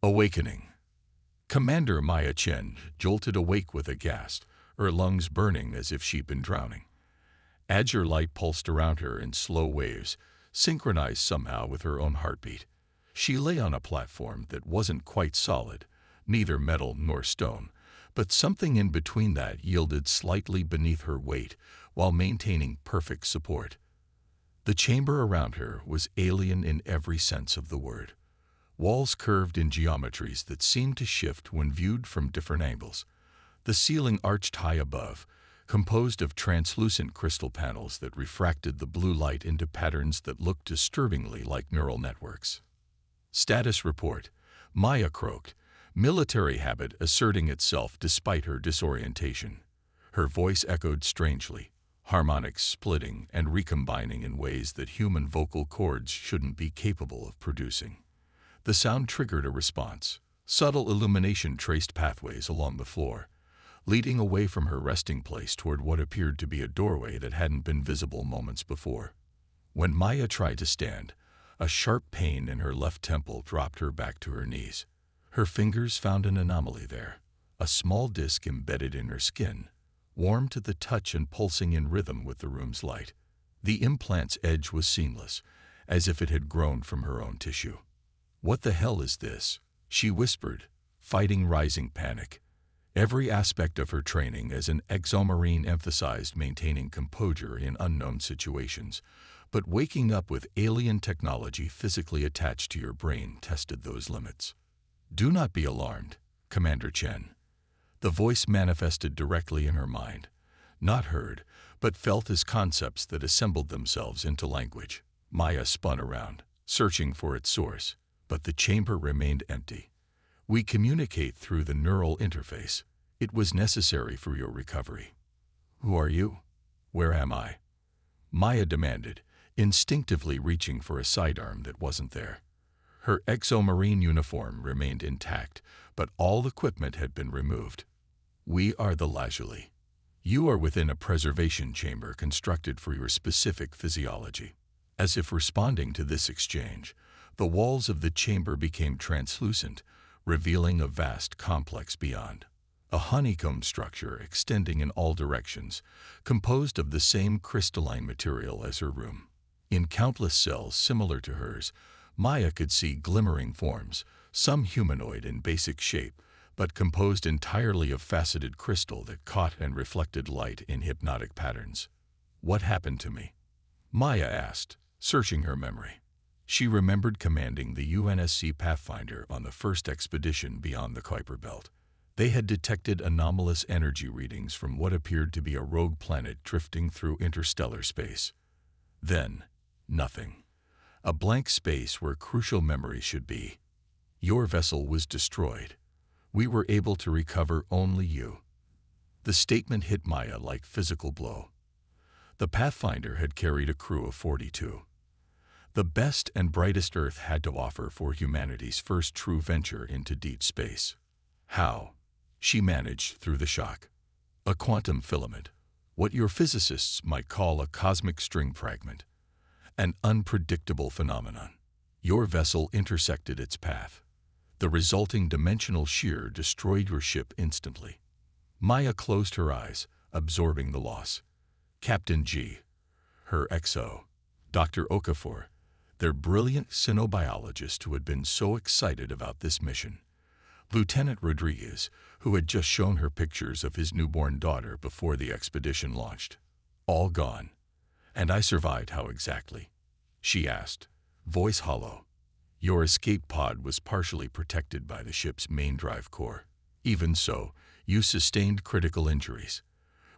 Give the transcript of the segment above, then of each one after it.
Awakening. Commander Maya Chen jolted awake with a gasp, her lungs burning as if she'd been drowning. Azure light pulsed around her in slow waves, synchronized somehow with her own heartbeat. She lay on a platform that wasn't quite solid, neither metal nor stone, but something in between that yielded slightly beneath her weight while maintaining perfect support. The chamber around her was alien in every sense of the word. Walls curved in geometries that seemed to shift when viewed from different angles. The ceiling arched high above, composed of translucent crystal panels that refracted the blue light into patterns that looked disturbingly like neural networks. Status report, Maya croaked, military habit asserting itself despite her disorientation. Her voice echoed strangely, harmonics splitting and recombining in ways that human vocal cords shouldn't be capable of producing. The sound triggered a response. Subtle illumination traced pathways along the floor, leading away from her resting place toward what appeared to be a doorway that hadn't been visible moments before. When Maya tried to stand, a sharp pain in her left temple dropped her back to her knees. Her fingers found an anomaly there, a small disc embedded in her skin, warm to the touch and pulsing in rhythm with the room's light. The implant's edge was seamless, as if it had grown from her own tissue. "What the hell is this?" she whispered, fighting rising panic. Every aspect of her training as an exomarine emphasized maintaining composure in unknown situations, but waking up with alien technology physically attached to your brain tested those limits. "Do not be alarmed, Commander Chen." The voice manifested directly in her mind, not heard, but felt as concepts that assembled themselves into language. Maya spun around, searching for its source, but the chamber remained empty. "We communicate through the neural interface. It was necessary for your recovery." "Who are you? Where am I?" Maya demanded, instinctively reaching for a sidearm that wasn't there. Her exomarine uniform remained intact, but all equipment had been removed. "We are the Lazuli. You are within a preservation chamber constructed for your specific physiology." As if responding to this exchange, the walls of the chamber became translucent, revealing a vast complex beyond. A honeycomb structure extending in all directions, composed of the same crystalline material as her room. In countless cells similar to hers, Maya could see glimmering forms, some humanoid in basic shape, but composed entirely of faceted crystal that caught and reflected light in hypnotic patterns. "What happened to me?" Maya asked, searching her memory. She remembered commanding the UNSC Pathfinder on the first expedition beyond the Kuiper Belt. They had detected anomalous energy readings from what appeared to be a rogue planet drifting through interstellar space. Then, nothing. A blank space where crucial memories should be. "Your vessel was destroyed. We were able to recover only you." The statement hit Maya like physical blow. The Pathfinder had carried a crew of 42. The best and brightest Earth had to offer for humanity's first true venture into deep space. How? She managed through the shock. "A quantum filament. What your physicists might call a cosmic string fragment. An unpredictable phenomenon. Your vessel intersected its path. The resulting dimensional shear destroyed your ship instantly." Maya closed her eyes, absorbing the loss. Captain G, her XO, Dr. Okafor, their brilliant xenobiologist who had been so excited about this mission. Lieutenant Rodriguez, who had just shown her pictures of his newborn daughter before the expedition launched. All gone. "And I survived how exactly?" she asked, voice hollow. "Your escape pod was partially protected by the ship's main drive core. Even so, you sustained critical injuries.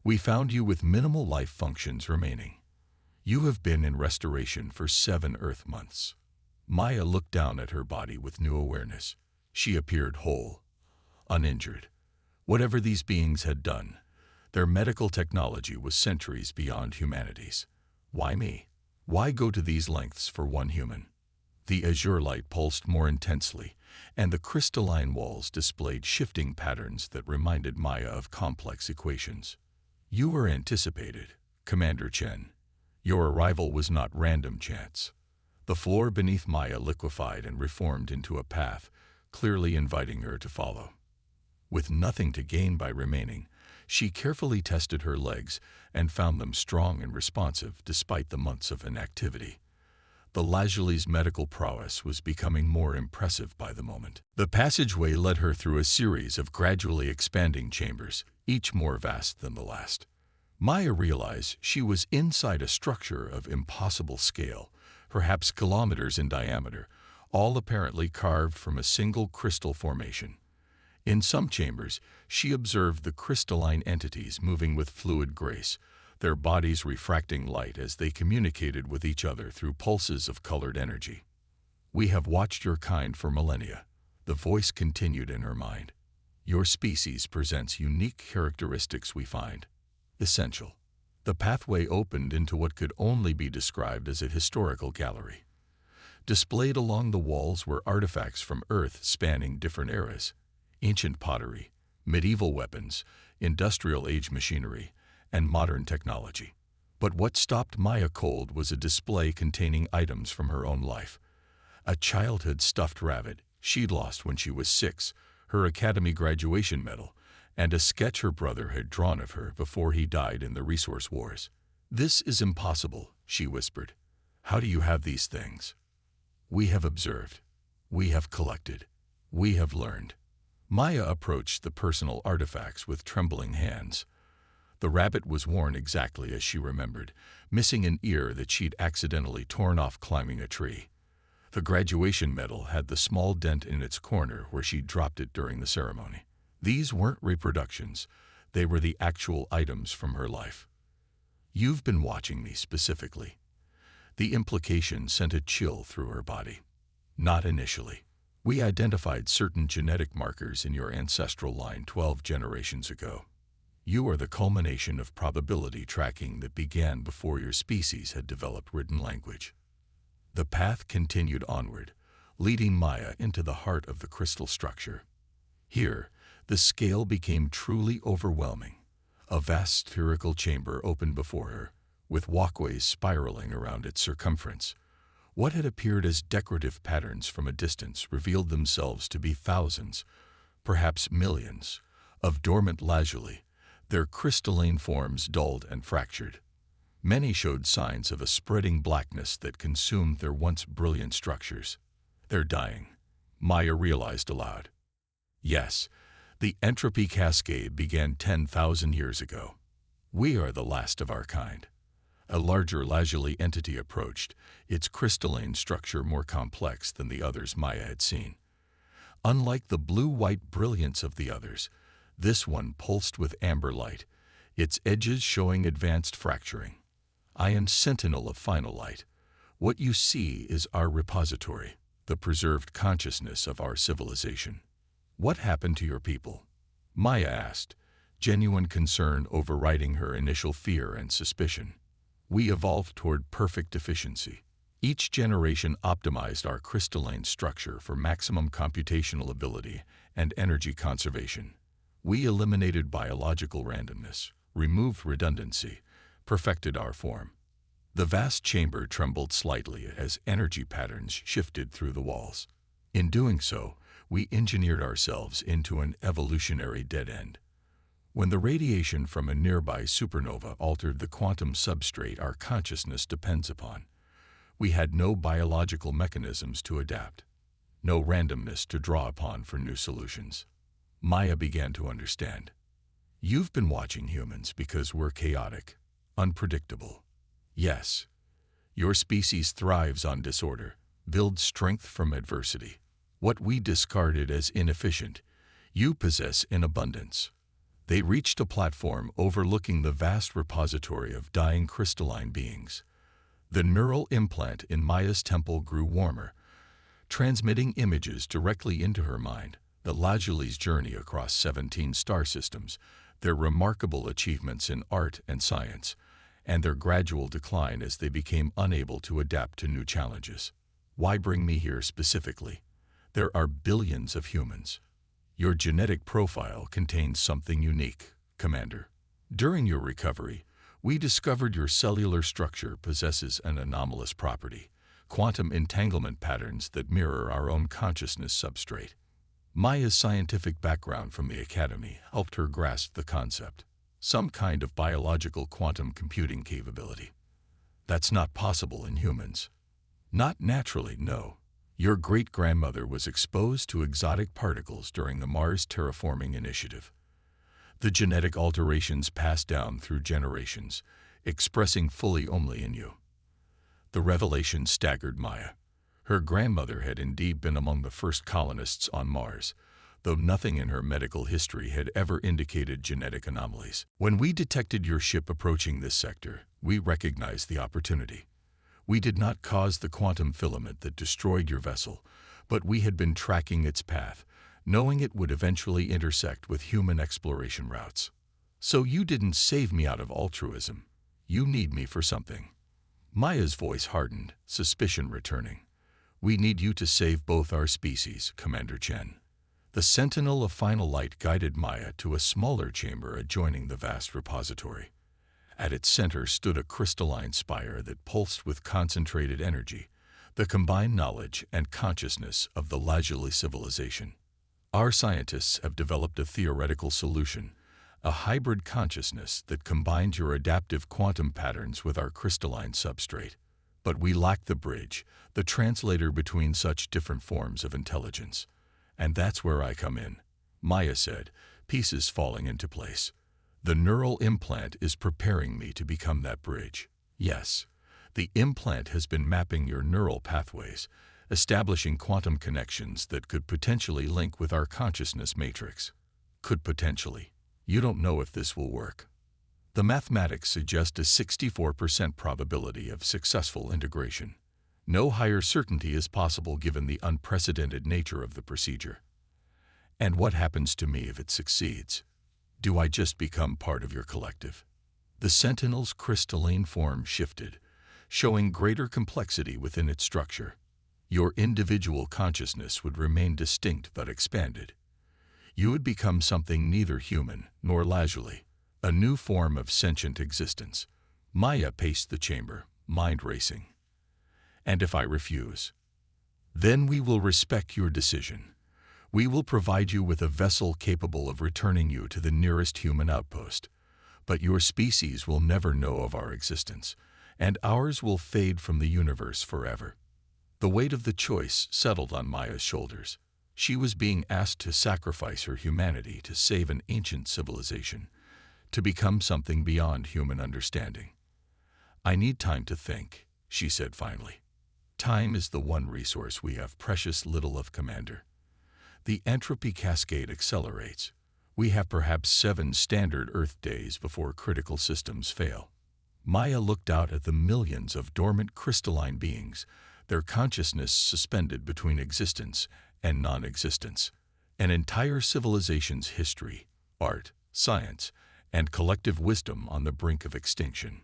We found you with minimal life functions remaining. You have been in restoration for 7 Earth months." Maya looked down at her body with new awareness. She appeared whole, uninjured. Whatever these beings had done, their medical technology was centuries beyond humanity's. Why me? Why go to these lengths for one human? The azure light pulsed more intensely, and the crystalline walls displayed shifting patterns that reminded Maya of complex equations. "You were anticipated, Commander Chen. Your arrival was not random chance." The floor beneath Maya liquefied and reformed into a path, clearly inviting her to follow. With nothing to gain by remaining, she carefully tested her legs and found them strong and responsive despite the months of inactivity. The Lazuli's medical prowess was becoming more impressive by the moment. The passageway led her through a series of gradually expanding chambers, each more vast than the last. Maya realized she was inside a structure of impossible scale, perhaps kilometers in diameter, all apparently carved from a single crystal formation. In some chambers, she observed the crystalline entities moving with fluid grace, their bodies refracting light as they communicated with each other through pulses of colored energy. "We have watched your kind for millennia," the voice continued in her mind. "Your species presents unique characteristics we find essential." The pathway opened into what could only be described as a historical gallery. Displayed along the walls were artifacts from Earth spanning different eras: ancient pottery, medieval weapons, industrial age machinery, and modern technology. But what stopped Maya cold was a display containing items from her own life. A childhood stuffed rabbit she'd lost when she was 6, her academy graduation medal, and a sketch her brother had drawn of her before he died in the resource wars. "This is impossible," she whispered. "How do you have these things?" "We have observed. We have collected. We have learned." Maya approached the personal artifacts with trembling hands. The rabbit was worn exactly as she remembered, missing an ear that she'd accidentally torn off climbing a tree. The graduation medal had the small dent in its corner where she'd dropped it during the ceremony. These weren't reproductions. They were the actual items from her life. "You've been watching me specifically." The implication sent a chill through her body. "Not initially. We identified certain genetic markers in your ancestral line 12 generations ago. You are the culmination of probability tracking that began before your species had developed written language." The path continued onward, leading Maya into the heart of the crystal structure. Here, the scale became truly overwhelming. A vast spherical chamber opened before her, with walkways spiraling around its circumference. What had appeared as decorative patterns from a distance revealed themselves to be thousands, perhaps millions, of dormant lazuli, their crystalline forms dulled and fractured. Many showed signs of a spreading blackness that consumed their once brilliant structures. "They're dying," Maya realized aloud. Yes, the entropy cascade began 10,000 years ago. We are the last of our kind. A larger lazuli entity approached, its crystalline structure more complex than the others Maya had seen. Unlike the blue-white brilliance of the others, this one pulsed with amber light, its edges showing advanced fracturing. "I am sentinel of final light. What you see is our repository, the preserved consciousness of our civilization." "What happened to your people?" Maya asked, genuine concern overriding her initial fear and suspicion. "We evolved toward perfect efficiency. Each generation optimized our crystalline structure for maximum computational ability and energy conservation. We eliminated biological randomness, removed redundancy, perfected our form." The vast chamber trembled slightly as energy patterns shifted through the walls. "In doing so, we engineered ourselves into an evolutionary dead end. When the radiation from a nearby supernova altered the quantum substrate our consciousness depends upon, we had no biological mechanisms to adapt, no randomness to draw upon for new solutions." Maya began to understand. "You've been watching humans because we're chaotic, unpredictable. Yes, your species thrives on disorder, builds strength from adversity. What we discarded as inefficient, you possess in abundance." They reached a platform overlooking the vast repository of dying crystalline beings. The neural implant in Maya's temple grew warmer, transmitting images directly into her mind: the Lazuli's journey across 17 star systems, their remarkable achievements in art and science, and their gradual decline as they became unable to adapt to new challenges. "Why bring me here specifically? There are billions of humans. Your genetic profile contains something unique, Commander. During your recovery, we discovered your cellular structure possesses an anomalous property: quantum entanglement patterns that mirror our own consciousness substrate. Maya's scientific background from the academy helped her grasp the concept. Some kind of biological quantum computing capability. That's not possible in humans. Not naturally, no. Your great-grandmother was exposed to exotic particles during the Mars terraforming initiative. The genetic alterations passed down through generations, expressing fully only in you. The revelation staggered Maya. Her grandmother had indeed been among the first colonists on Mars, though nothing in her medical history had ever indicated genetic anomalies. When we detected your ship approaching this sector, we recognized the opportunity. We did not cause the quantum filament that destroyed your vessel, but we had been tracking its path, knowing it would eventually intersect with human exploration routes. So you didn't save me out of altruism. You need me for something. Maya's voice hardened, suspicion returning. We need you to save both our species, Commander Chen. The sentinel of final light guided Maya to a smaller chamber adjoining the vast repository. At its center stood a crystalline spire that pulsed with concentrated energy, the combined knowledge and consciousness of the Lazuli civilization. Our scientists have developed a theoretical solution, a hybrid consciousness that combines your adaptive quantum patterns with our crystalline substrate. But we lack the bridge, the translator between such different forms of intelligence. And that's where I come in, Maya said, pieces falling into place. The neural implant is preparing me to become that bridge. Yes, the implant has been mapping your neural pathways, establishing quantum connections that could potentially link with our consciousness matrix. Could potentially. You don't know if this will work. The mathematics suggest a 64% probability of successful integration. No higher certainty is possible given the unprecedented nature of the procedure. And what happens to me if it succeeds? Do I just become part of your collective? The Sentinel's crystalline form shifted, showing greater complexity within its structure. Your individual consciousness would remain distinct but expanded. You would become something neither human nor Lazuli, a new form of sentient existence. Maya paced the chamber, mind racing. And if I refuse? Then we will respect your decision. We will provide you with a vessel capable of returning you to the nearest human outpost. But your species will never know of our existence, and ours will fade from the universe forever. The weight of the choice settled on Maya's shoulders. She was being asked to sacrifice her humanity to save an ancient civilization, to become something beyond human understanding. I need time to think, she said finally. Time is the one resource we have precious little of, Commander. The entropy cascade accelerates. We have perhaps 7 standard Earth days before critical systems fail. Maya looked out at the millions of dormant crystalline beings, their consciousness suspended between existence and non-existence. An entire civilization's history, art, science, and collective wisdom on the brink of extinction.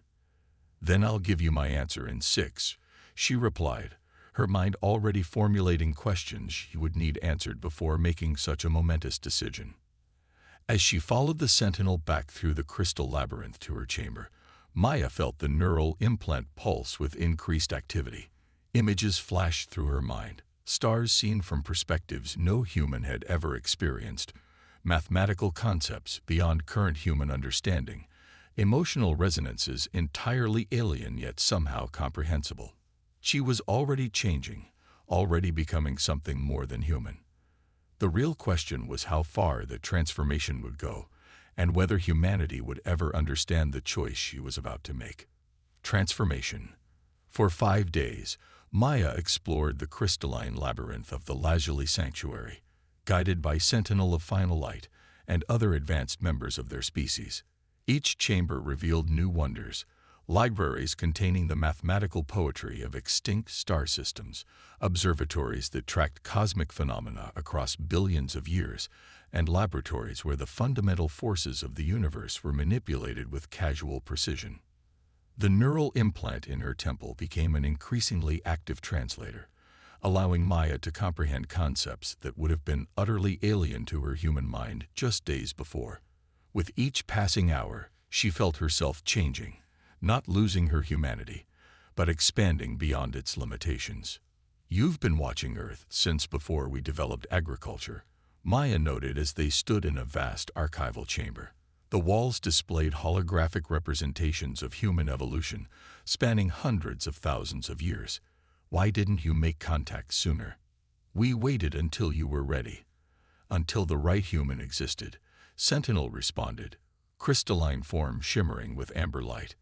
Then I'll give you my answer in 6, she replied, her mind already formulating questions she would need answered before making such a momentous decision. As she followed the sentinel back through the crystal labyrinth to her chamber, Maya felt the neural implant pulse with increased activity. Images flashed through her mind, stars seen from perspectives no human had ever experienced, mathematical concepts beyond current human understanding, emotional resonances entirely alien yet somehow comprehensible. She was already changing, already becoming something more than human. The real question was how far the transformation would go, and whether humanity would ever understand the choice she was about to make. Transformation. For 5 days, Maya explored the crystalline labyrinth of the Lazuli Sanctuary, guided by Sentinel of Final Light and other advanced members of their species. Each chamber revealed new wonders, libraries containing the mathematical poetry of extinct star systems, observatories that tracked cosmic phenomena across billions of years, and laboratories where the fundamental forces of the universe were manipulated with casual precision. The neural implant in her temple became an increasingly active translator, allowing Maya to comprehend concepts that would have been utterly alien to her human mind just days before. With each passing hour, she felt herself changing, not losing her humanity, but expanding beyond its limitations. You've been watching Earth since before we developed agriculture, Maya noted as they stood in a vast archival chamber. The walls displayed holographic representations of human evolution, spanning hundreds of thousands of years. Why didn't you make contact sooner? We waited until you were ready. Until the right human existed, Sentinel responded, crystalline form shimmering with amber light.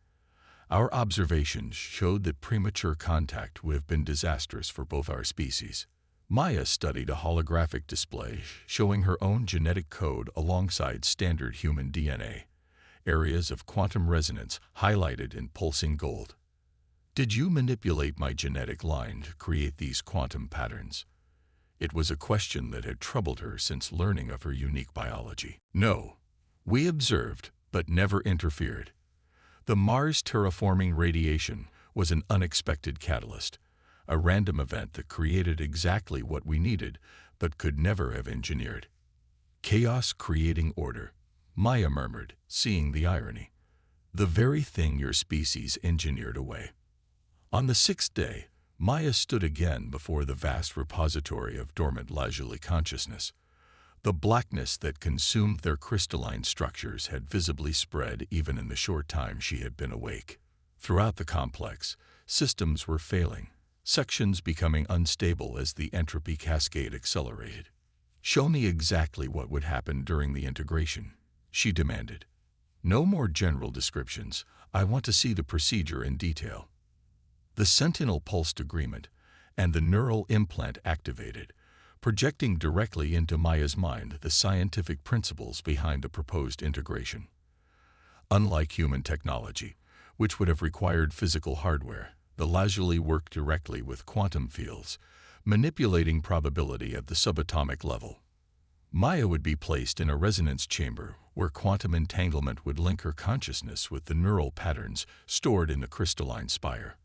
Our observations showed that premature contact would have been disastrous for both our species. Maya studied a holographic display showing her own genetic code alongside standard human DNA, areas of quantum resonance highlighted in pulsing gold. Did you manipulate my genetic line to create these quantum patterns? It was a question that had troubled her since learning of her unique biology. No. We observed, but never interfered. The Mars terraforming radiation was an unexpected catalyst, a random event that created exactly what we needed, but could never have engineered. Chaos creating order, Maya murmured, seeing the irony. The very thing your species engineered away. On the sixth day, Maya stood again before the vast repository of dormant lazuli consciousness. The blackness that consumed their crystalline structures had visibly spread even in the short time she had been awake. Throughout the complex, systems were failing, sections becoming unstable as the entropy cascade accelerated. Show me exactly what would happen during the integration, she demanded. No more general descriptions. I want to see the procedure in detail. The Sentinel pulsed agreement, and the neural implant activated, projecting directly into Maya's mind the scientific principles behind the proposed integration. Unlike human technology, which would have required physical hardware, the lazuli worked directly with quantum fields, manipulating probability at the subatomic level. Maya would be placed in a resonance chamber where quantum entanglement would link her consciousness with the neural patterns stored in the crystalline spire.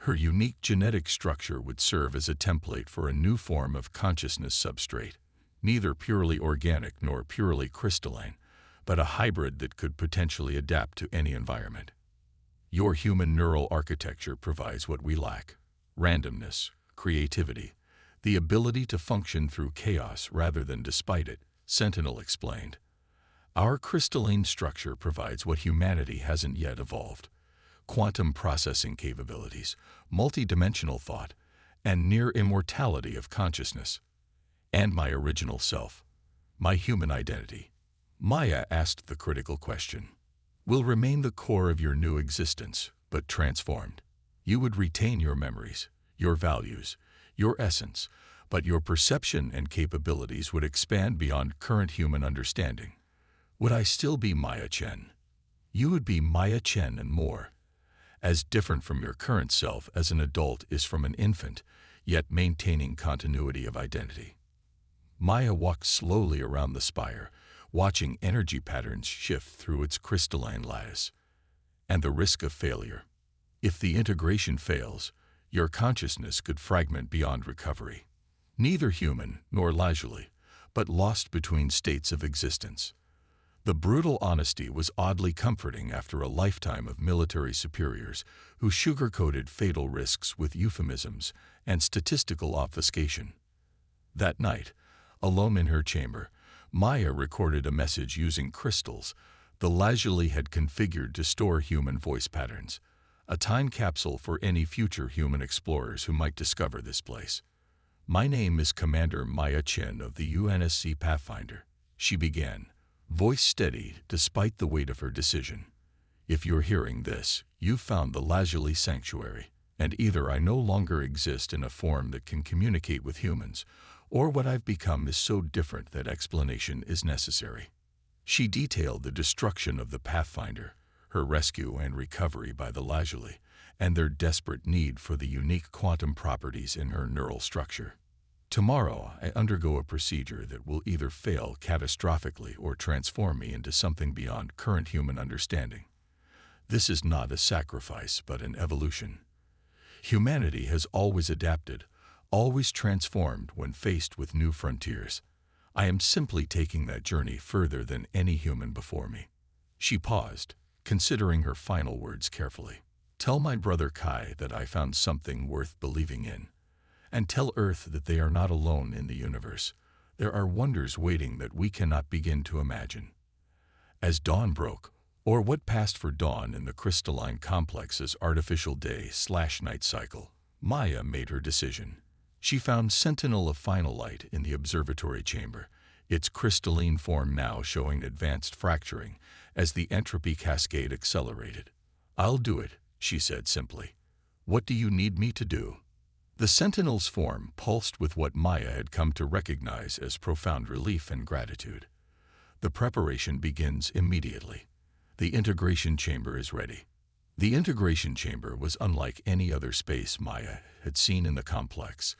Her unique genetic structure would serve as a template for a new form of consciousness substrate, neither purely organic nor purely crystalline, but a hybrid that could potentially adapt to any environment. Your human neural architecture provides what we lack: randomness, creativity, the ability to function through chaos rather than despite it, Sentinel explained. Our crystalline structure provides what humanity hasn't yet evolved: quantum processing capabilities, multidimensional thought, and near immortality of consciousness. And my original self, my human identity, Maya asked the critical question, will remain the core of your new existence, but transformed. You would retain your memories, your values, your essence, but your perception and capabilities would expand beyond current human understanding. Would I still be Maya Chen? You would be Maya Chen and more. As different from your current self as an adult is from an infant, yet maintaining continuity of identity. Maya walked slowly around the spire, watching energy patterns shift through its crystalline lattice. And the risk of failure. If the integration fails, your consciousness could fragment beyond recovery. Neither human nor lazuli, but lost between states of existence. The brutal honesty was oddly comforting after a lifetime of military superiors who sugar-coated fatal risks with euphemisms and statistical obfuscation. That night, alone in her chamber, Maya recorded a message using crystals the lazuli had configured to store human voice patterns, a time capsule for any future human explorers who might discover this place. My name is Commander Maya Chen of the UNSC Pathfinder, she began, voice steady despite the weight of her decision. If you're hearing this, you've found the lazuli sanctuary, and either I no longer exist in a form that can communicate with humans, or what I've become is so different that explanation is necessary. She detailed the destruction of the Pathfinder, her rescue and recovery by the lazuli, and their desperate need for the unique quantum properties in her neural structure. Tomorrow, I undergo a procedure that will either fail catastrophically or transform me into something beyond current human understanding. This is not a sacrifice, but an evolution. Humanity has always adapted, always transformed when faced with new frontiers. I am simply taking that journey further than any human before me. She paused, considering her final words carefully. Tell my brother Kai that I found something worth believing in. And tell Earth that they are not alone in the universe. There are wonders waiting that we cannot begin to imagine. As dawn broke, or what passed for dawn in the crystalline complex's artificial day/night cycle, Maya made her decision. She found Sentinel of Final Light in the observatory chamber, its crystalline form now showing advanced fracturing as the entropy cascade accelerated. "I'll do it," she said simply. "What do you need me to do?" The Sentinel's form pulsed with what Maya had come to recognize as profound relief and gratitude. "The preparation begins immediately. The integration chamber is ready." The integration chamber was unlike any other space Maya had seen in the complex.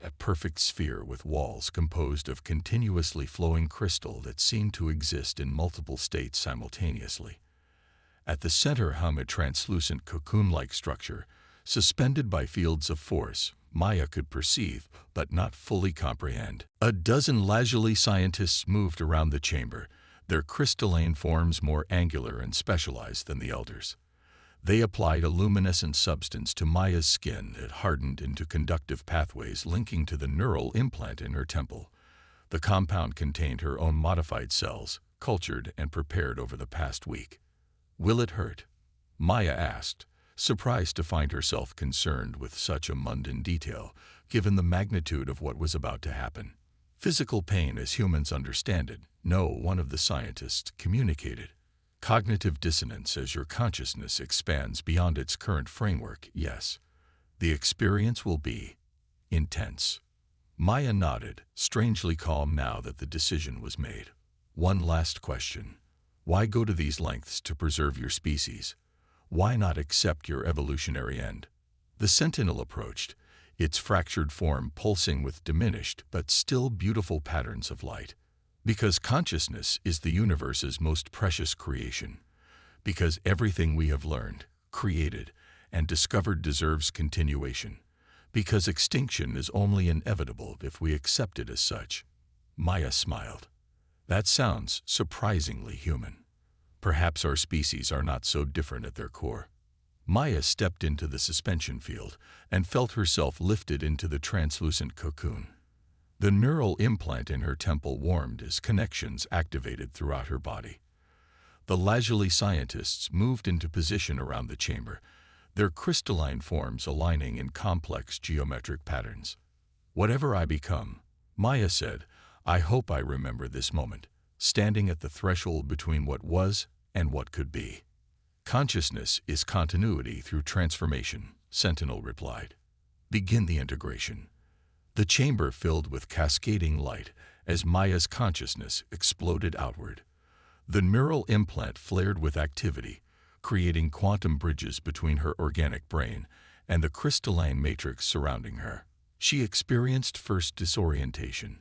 A perfect sphere with walls composed of continuously flowing crystal that seemed to exist in multiple states simultaneously. At the center hung a translucent cocoon-like structure, suspended by fields of force Maya could perceive but not fully comprehend. A dozen lazuli scientists moved around the chamber, their crystalline forms more angular and specialized than the elders. They applied a luminescent substance to Maya's skin that hardened into conductive pathways linking to the neural implant in her temple. The compound contained her own modified cells, cultured and prepared over the past week. "Will it hurt?" Maya asked, surprised to find herself concerned with such a mundane detail, given the magnitude of what was about to happen. "Physical pain as humans understand it, no," one of the scientists communicated. "Cognitive dissonance as your consciousness expands beyond its current framework, yes. The experience will be intense." Maya nodded, strangely calm now that the decision was made. "One last question. Why go to these lengths to preserve your species? Why not accept your evolutionary end?" The Sentinel approached, its fractured form pulsing with diminished but still beautiful patterns of light. "Because consciousness is the universe's most precious creation. Because everything we have learned, created, and discovered deserves continuation. Because extinction is only inevitable if we accept it as such." Maya smiled. "That sounds surprisingly human. Perhaps our species are not so different at their core." Maya stepped into the suspension field and felt herself lifted into the translucent cocoon. The neural implant in her temple warmed as connections activated throughout her body. The lazuli scientists moved into position around the chamber, their crystalline forms aligning in complex geometric patterns. "Whatever I become," Maya said, "I hope I remember this moment, standing at the threshold between what was and what could be." "Consciousness is continuity through transformation," Sentinel replied. "Begin the integration." The chamber filled with cascading light as Maya's consciousness exploded outward. The neural implant flared with activity, creating quantum bridges between her organic brain and the crystalline matrix surrounding her. She experienced first disorientation,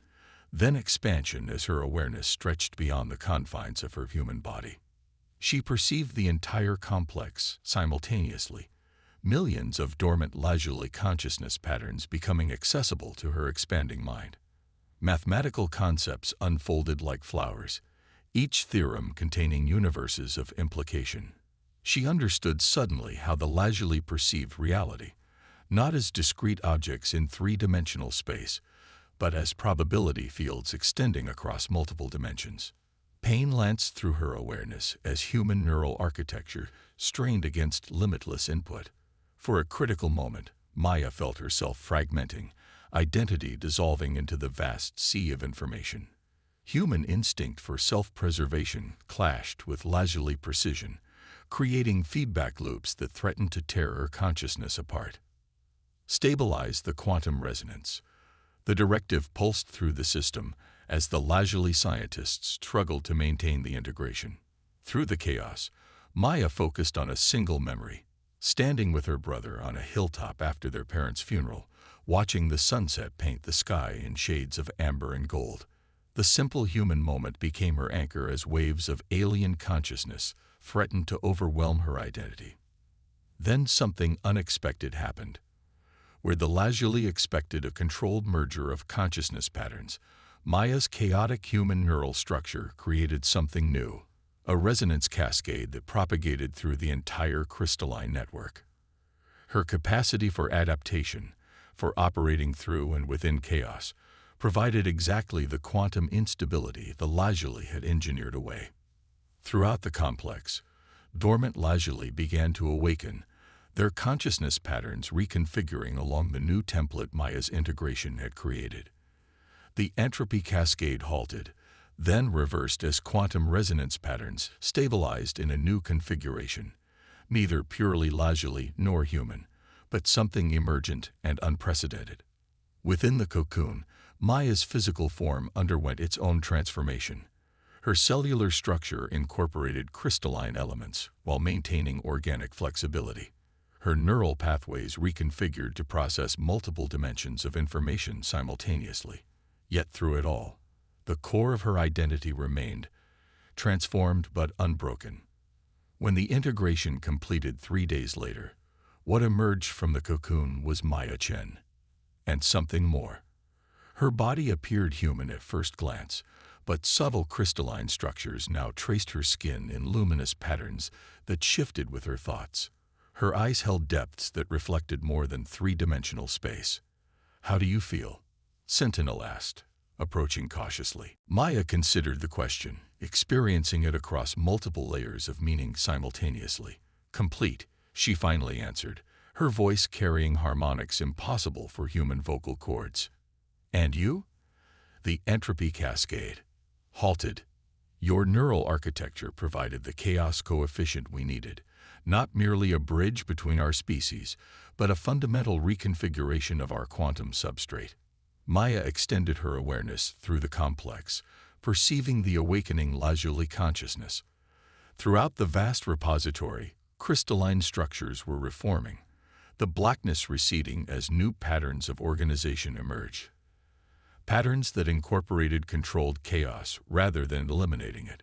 then expansion as her awareness stretched beyond the confines of her human body. She perceived the entire complex simultaneously, millions of dormant lazuli consciousness patterns becoming accessible to her expanding mind. Mathematical concepts unfolded like flowers, each theorem containing universes of implication. She understood suddenly how the lazuli perceived reality, not as discrete objects in three-dimensional space, but as probability fields extending across multiple dimensions. Pain lanced through her awareness as human neural architecture strained against limitless input. For a critical moment, Maya felt herself fragmenting, identity dissolving into the vast sea of information. Human instinct for self-preservation clashed with lazuli precision, creating feedback loops that threatened to tear her consciousness apart. "Stabilize the quantum resonance." The directive pulsed through the system as the lazuli scientists struggled to maintain the integration. Through the chaos, Maya focused on a single memory, standing with her brother on a hilltop after their parents' funeral, watching the sunset paint the sky in shades of amber and gold. The simple human moment became her anchor as waves of alien consciousness threatened to overwhelm her identity. Then something unexpected happened. Where the lazuli expected a controlled merger of consciousness patterns, Maya's chaotic human neural structure created something new, a resonance cascade that propagated through the entire crystalline network. Her capacity for adaptation, for operating through and within chaos, provided exactly the quantum instability the lazuli had engineered away. Throughout the complex, dormant lazuli began to awaken, their consciousness patterns reconfiguring along the new template Maya's integration had created. The entropy cascade halted, then reversed as quantum resonance patterns stabilized in a new configuration, neither purely lazuli nor human, but something emergent and unprecedented. Within the cocoon, Maya's physical form underwent its own transformation. Her cellular structure incorporated crystalline elements while maintaining organic flexibility. Her neural pathways reconfigured to process multiple dimensions of information simultaneously. Yet through it all, the core of her identity remained, transformed but unbroken. When the integration completed 3 days later, what emerged from the cocoon was Maya Chen. And something more. Her body appeared human at first glance, but subtle crystalline structures now traced her skin in luminous patterns that shifted with her thoughts. Her eyes held depths that reflected more than three-dimensional space. "How do you feel?" Sentinel asked, approaching cautiously. Maya considered the question, experiencing it across multiple layers of meaning simultaneously. "Complete," she finally answered, her voice carrying harmonics impossible for human vocal cords. "And you?" The entropy cascade halted. Your neural architecture provided the chaos coefficient we needed, not merely a bridge between our species, but a fundamental reconfiguration of our quantum substrate. Maya extended her awareness through the complex, perceiving the awakening lazuli consciousness. Throughout the vast repository, crystalline structures were reforming, the blackness receding as new patterns of organization emerged. Patterns that incorporated controlled chaos rather than eliminating it.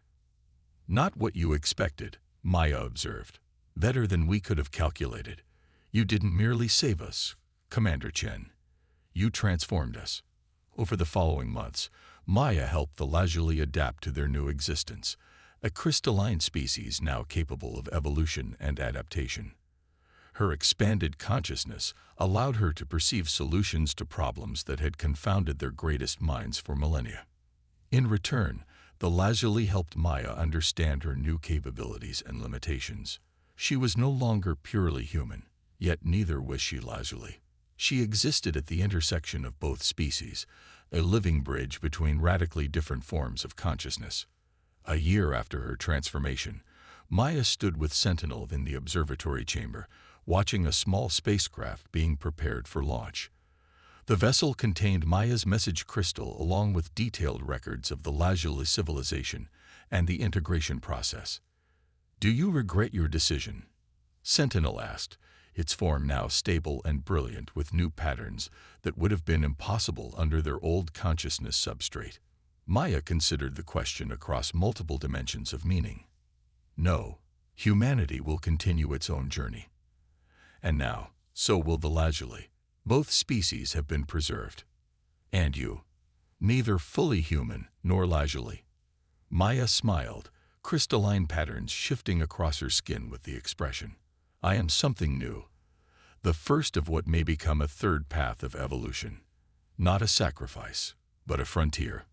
"Not what you expected," Maya observed. "Better than we could have calculated. You didn't merely save us, Commander Chen. You transformed us." Over the following months, Maya helped the lazuli adapt to their new existence, a crystalline species now capable of evolution and adaptation. Her expanded consciousness allowed her to perceive solutions to problems that had confounded their greatest minds for millennia. In return, the lazuli helped Maya understand her new capabilities and limitations. She was no longer purely human, yet neither was she lazuli. She existed at the intersection of both species, a living bridge between radically different forms of consciousness. A year after her transformation, Maya stood with Sentinel in the observatory chamber, watching a small spacecraft being prepared for launch. The vessel contained Maya's message crystal along with detailed records of the lazuli civilization and the integration process. "Do you regret your decision?" Sentinel asked, its form now stable and brilliant with new patterns that would have been impossible under their old consciousness substrate. Maya considered the question across multiple dimensions of meaning. "No, humanity will continue its own journey. And now, so will the lazuli. Both species have been preserved. And you, neither fully human nor lazuli." Maya smiled, crystalline patterns shifting across her skin with the expression, "I am something new, the first of what may become a third path of evolution. Not a sacrifice, but a frontier."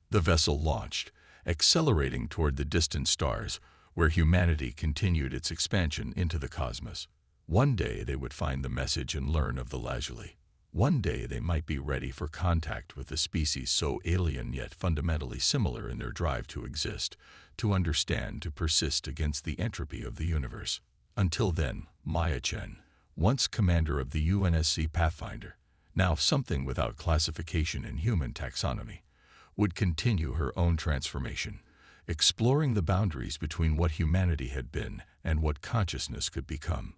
The vessel launched, accelerating toward the distant stars, where humanity continued its expansion into the cosmos. One day they would find the message and learn of the lazuli. One day they might be ready for contact with a species so alien yet fundamentally similar in their drive to exist, to understand, to persist against the entropy of the universe. Until then, Maya Chen, once commander of the UNSC Pathfinder, now something without classification in human taxonomy, would continue her own transformation, exploring the boundaries between what humanity had been and what consciousness could become.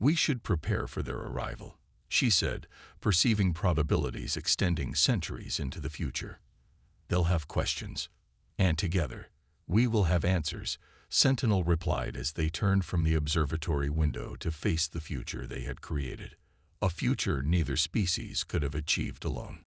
"We should prepare for their arrival," she said, perceiving probabilities extending centuries into the future. "They'll have questions, and together, we will have answers," Sentinel replied as they turned from the observatory window to face the future they had created, a future neither species could have achieved alone.